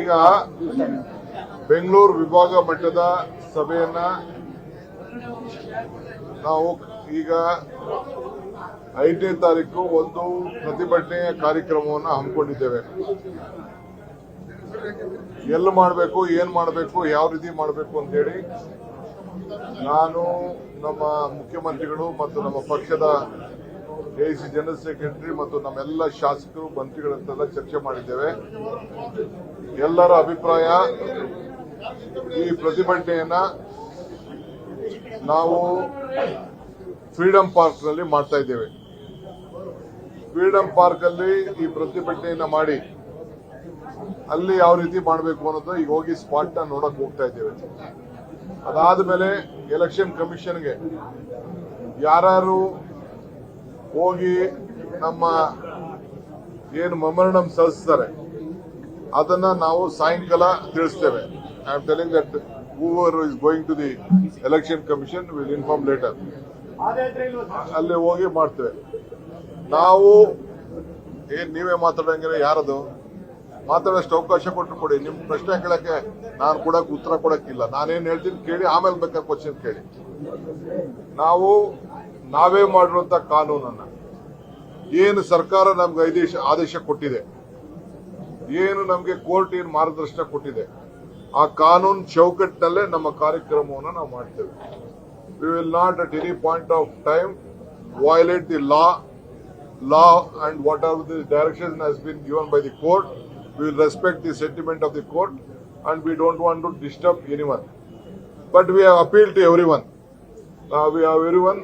ಈಗ ಬೆಂಗಳೂರು ವಿಭಾಗ ಮಟ್ಟದ ಸಭೆಯನ್ನ ನಾವು ಈಗ 5ನೇ ತಾರೀಕು ಒಂದು ಪ್ರತಿಭಟನೆಯ ಕಾರ್ಯಕ್ರಮವನ್ನು ಹಮ್ಮಿಕೊಂಡಿದ್ದೇವೆ. ಎಲ್ಲಿ ಮಾಡಬೇಕು, ಏನ್ ಮಾಡಬೇಕು, ಯಾವ ರೀತಿ ಮಾಡಬೇಕು ಅಂತ ಹೇಳಿ ನಾನು ನಮ್ಮ ಮುಖ್ಯಮಂತ್ರಿಗಳು ಮತ್ತು ನಮ್ಮ ಪಕ್ಷದ ಎಸಿ ಜನರಲ್ ಸೆಕ್ರೆಟರಿ ಮತ್ತು ನಮ್ಮೆಲ್ಲ ಶಾಸಕರು ಮಂತ್ರಿಗಳಂತೆಲ್ಲ ಚರ್ಚೆ ಮಾಡಿದ್ದೇವೆ. ಎಲ್ಲರ ಅಭಿಪ್ರಾಯ ಈ ಪ್ರತಿಭಟನೆಯನ್ನ ನಾವು ಫ್ರೀಡಂ ಪಾರ್ಕ್ ನಲ್ಲಿ ಮಾಡ್ತಾ ಇದ್ದೇವೆ. ಫ್ರೀಡಂ ಪಾರ್ಕ್ ಅಲ್ಲಿ ಈ ಪ್ರತಿಭಟನೆಯನ್ನ ಮಾಡಿ ಅಲ್ಲಿ ಯಾವ ರೀತಿ ಮಾಡಬೇಕು ಅನ್ನೋದು ಈಗ ಹೋಗಿ ಸ್ಪಾಟ್ ನ ನೋಡಕ್ ಹೋಗ್ತಾ ಇದ್ದೇವೆ. ಅದಾದ ಮೇಲೆ ಎಲೆಕ್ಷನ್ ಕಮಿಷನ್ಗೆ ಯಾರು ಹೋಗಿ ನಮ್ಮ ಏನು ಮೆಮೊರಂಡಮ್ ಸಲ್ಲಿಸ್ತಾರೆ ಅದನ್ನ ನಾವು ಸಾಯಂಕಾಲ ತಿಳಿಸ್ತೇವೆ. I am telling that whoever is going to the election commission will inform later. ಅಲ್ಲಿ ಹೋಗಿ ಮಾಡ್ತೇವೆ. ನಾವು ಏನ್ ನೀವೇ ಮಾತಾಡಂಗಿಲ್ಲ, ಯಾರದು ಮಾತಾಡೋಷ್ಟು ಅವಕಾಶ ಕೊಟ್ಟು ಕೊಡಿ. ನಿಮ್ ಪ್ರಶ್ನೆ ಕೇಳಕ್ಕೆ ನಾನು ಕೊಡಕ್ ಉತ್ತರ ಕೊಡಕ್ಕಿಲ್ಲ. ನಾನೇನ್ ಹೇಳ್ತೀನಿ ಕೇಳಿ, ಆಮೇಲೆ ಬೇಕಾದ್ರೆ ಕ್ವಶನ್ ಕೇಳಿ. ನಾವು ನಾವೇ ಮಾಡಿರುವಂತ ಕಾನೂನನ್ನ ಏನು ಸರ್ಕಾರ ನಮ್ಗೆ ಆದೇಶ ಕೊಟ್ಟಿದೆ, ಏನು ನಮ್ಗೆ ಕೋರ್ಟ್ ಏನು ಮಾರ್ಗದರ್ಶನ ಕೊಟ್ಟಿದೆ, ಆ ಕಾನೂನು ಚೌಕಟ್ಟಿನಲ್ಲೇ ನಮ್ಮ ಕಾರ್ಯಕ್ರಮವನ್ನು ನಾವು ಮಾಡ್ತೇವೆ. We will not at any point of time violate the law and whatever the direction has been given by the court. We will respect the sentiment of the court and we don't want to disturb anyone. But we have appealed to everyone. We have everyone,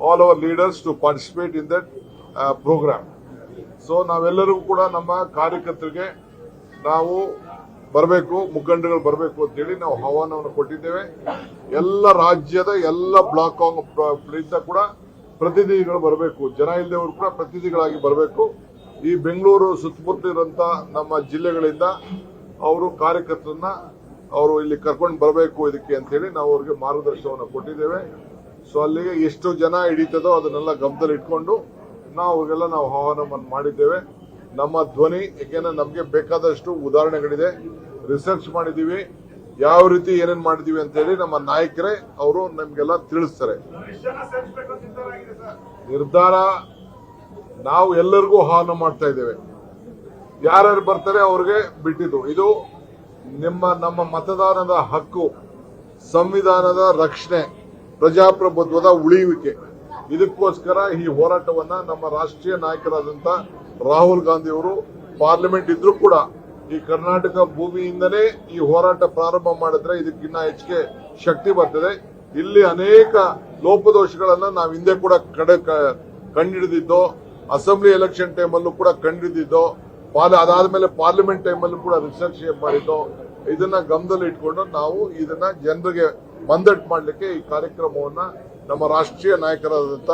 all our leaders to participate in that program. So ನಾವೆಲ್ಲರೂ ಕೂಡ ನಮ್ಮ ಕಾರ್ಯಕರ್ತರಿಗೆ ನಾವು ಬರಬೇಕು, ಮುಖಂಡಗಳು ಬರಬೇಕು ಅಂತ ಹೇಳಿ ನಾವು ಆಹ್ವಾನವನ್ನು ಕೊಟ್ಟಿದ್ದೇವೆ. ಎಲ್ಲ ರಾಜ್ಯದ ಎಲ್ಲ ಬ್ಲಾಕ್ ಕೂಡ ಪ್ರತಿನಿಧಿಗಳು ಬರಬೇಕು. ಜನ ಇಲ್ಲದವರು ಕೂಡ ಪ್ರತಿನಿಧಿಗಳಾಗಿ ಬರಬೇಕು. ಈ ಬೆಂಗಳೂರು ಸುತ್ತಮುತ್ತ ಇರುವಂತ ನಮ್ಮ ಜಿಲ್ಲೆಗಳಿಂದ ಅವರು ಕಾರ್ಯಕರ್ತರನ್ನ ಅವರು ಇಲ್ಲಿ ಕರ್ಕೊಂಡು ಬರಬೇಕು ಇದಕ್ಕೆ ಅಂತ ಹೇಳಿ ನಾವು ಅವ್ರಿಗೆ ಮಾರ್ಗದರ್ಶನವನ್ನು ಕೊಟ್ಟಿದ್ದೇವೆ. ಸೊ ಅಲ್ಲಿಗೆ ಎಷ್ಟು ಜನ ಹಿಡಿತದೋ ಅದನ್ನೆಲ್ಲ ಗಮನದಲ್ಲಿ ಇಟ್ಕೊಂಡು ನಾವು ಅವ್ರಿಗೆಲ್ಲ ನಾವು ಆಹ್ವಾನವನ್ನು ಮಾಡಿದ್ದೇವೆ. ನಮ್ಮ ಧ್ವನಿ, ಏಕೆಂದ್ರೆ ನಮಗೆ ಬೇಕಾದಷ್ಟು ಉದಾಹರಣೆಗಳಿದೆ, ರಿಸರ್ಚ್ ಮಾಡಿದೀವಿ, ಯಾವ ರೀತಿ ಏನೇನ್ ಮಾಡಿದೀವಿ ಅಂತ ಹೇಳಿ ನಮ್ಮ ನಾಯಕರೇ ಅವರು ನಮ್ಗೆಲ್ಲ ತಿಳಿಸ್ತಾರೆ. ನಿರ್ಧಾರ ನಾವು ಎಲ್ಲರಿಗೂ ಆಹ್ವಾನ ಮಾಡ್ತಾ ಇದ್ದೇವೆ. ಯಾರ್ಯಾರು ಬರ್ತಾರೆ ಅವ್ರಿಗೆ ಬಿಟ್ಟಿದ್ದು. ಇದು ನಮ್ಮ ಮತದಾನದ ಹಕ್ಕು, ಸಂವಿಧಾನದ ರಕ್ಷಣೆ, ಪ್ರಜಾಪ್ರಭುತ್ವದ ಉಳಿಯುವಿಕೆ. ಇದಕ್ಕೋಸ್ಕರ ಈ ಹೋರಾಟವನ್ನ ನಮ್ಮ ರಾಷ್ಟ್ರೀಯ ನಾಯಕರಾದಂತ ರಾಹುಲ್ ಗಾಂಧಿ ಅವರು ಪಾರ್ಲಿಮೆಂಟ್ ಇದ್ರೂ ಕೂಡ ಈ ಕರ್ನಾಟಕ ಭೂಮಿಯಿಂದನೇ ಈ ಹೋರಾಟ ಪ್ರಾರಂಭ ಮಾಡಿದ್ರೆ ಇದಕ್ಕಿನ್ನ ಹೆಚ್ಚಿಗೆ ಶಕ್ತಿ ಬರ್ತದೆ. ಇಲ್ಲಿ ಅನೇಕ ಲೋಪದೋಷಗಳನ್ನ ನಾವು ಹಿಂದೆ ಕೂಡ ಕಂಡುಹಿಡಿದಿದ್ದೋ, ಅಸೆಂಬ್ಲಿ ಎಲೆಕ್ಷನ್ ಟೈಮಲ್ಲೂ ಕೂಡ ಕಂಡುಹಿಡಿದಿದ್ದೋ, ಅದಾದ್ಮೇಲೆ ಪಾರ್ಲಿಮೆಂಟ್ ಟೈಮಲ್ಲೂ ಕೂಡ ರಿಸರ್ಚ್ ಮಾಡಿದ್ದೋ. ಇದನ್ನ ಗಮನದಲ್ಲಿ ಇಟ್ಕೊಂಡು ನಾವು ಇದನ್ನ ಜನರಿಗೆ ಮಂದಟ್ ಮಾಡಲಿಕ್ಕೆ ಈ ಕಾರ್ಯಕ್ರಮವನ್ನ ನಮ್ಮ ರಾಷ್ಟ್ರೀಯ ನಾಯಕರಾದಂತ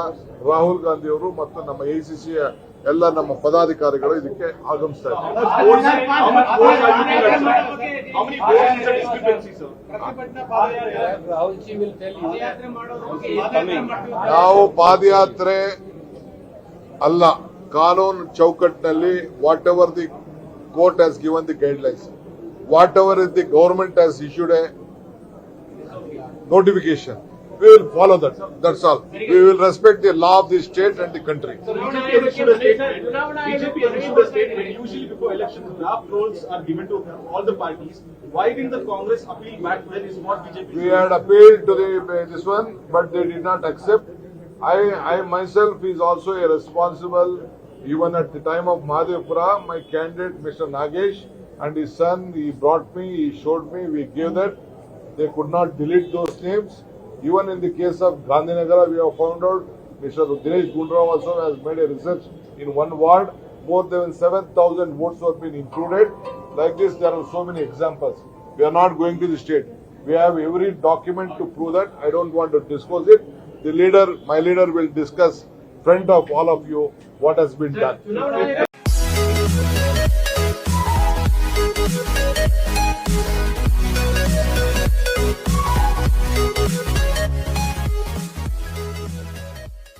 ರಾಹುಲ್ ಗಾಂಧಿ ಅವರು ಮತ್ತು ನಮ್ಮ ಎಸಿಸಿಯ ಎಲ್ಲ ನಮ್ಮ ಪದಾಧಿಕಾರಿಗಳು ಇದಕ್ಕೆ ಆಗಮಿಸ್ತಾ ಇದ್ದಾರೆ. ನಾವು ಪಾದಯಾತ್ರೆ ಅಲ್ಲ, ಕಾನೂನು ಚೌಕಟ್ಟಿನಲ್ಲಿ what ever the court has given the guidelines, what ever is the government has issued a notification, we will follow that. That's all. We will respect the law of the state and the country. So BJP has issued a statement. Usually before elections, draft rolls are given to all the parties. Why didn't the Congress appeal back then? Is what BJP. We had appealed to this one, but they did not accept. I myself is also a responsible. Even at the time of Mahadevpura, my candidate Mr. Nagesh and his son, he brought me, he showed me, we gave that. They could not delete those names. Even in the case of Gandhinagara, we have found out Mr. Dinesh Gundrao also has made a research in one ward. More than 7,000 votes have been included. Like this, there are so many examples. We are not going to the state. We have every document to prove that. I don't want to disclose it. My leader will discuss in front of all of you what has been done.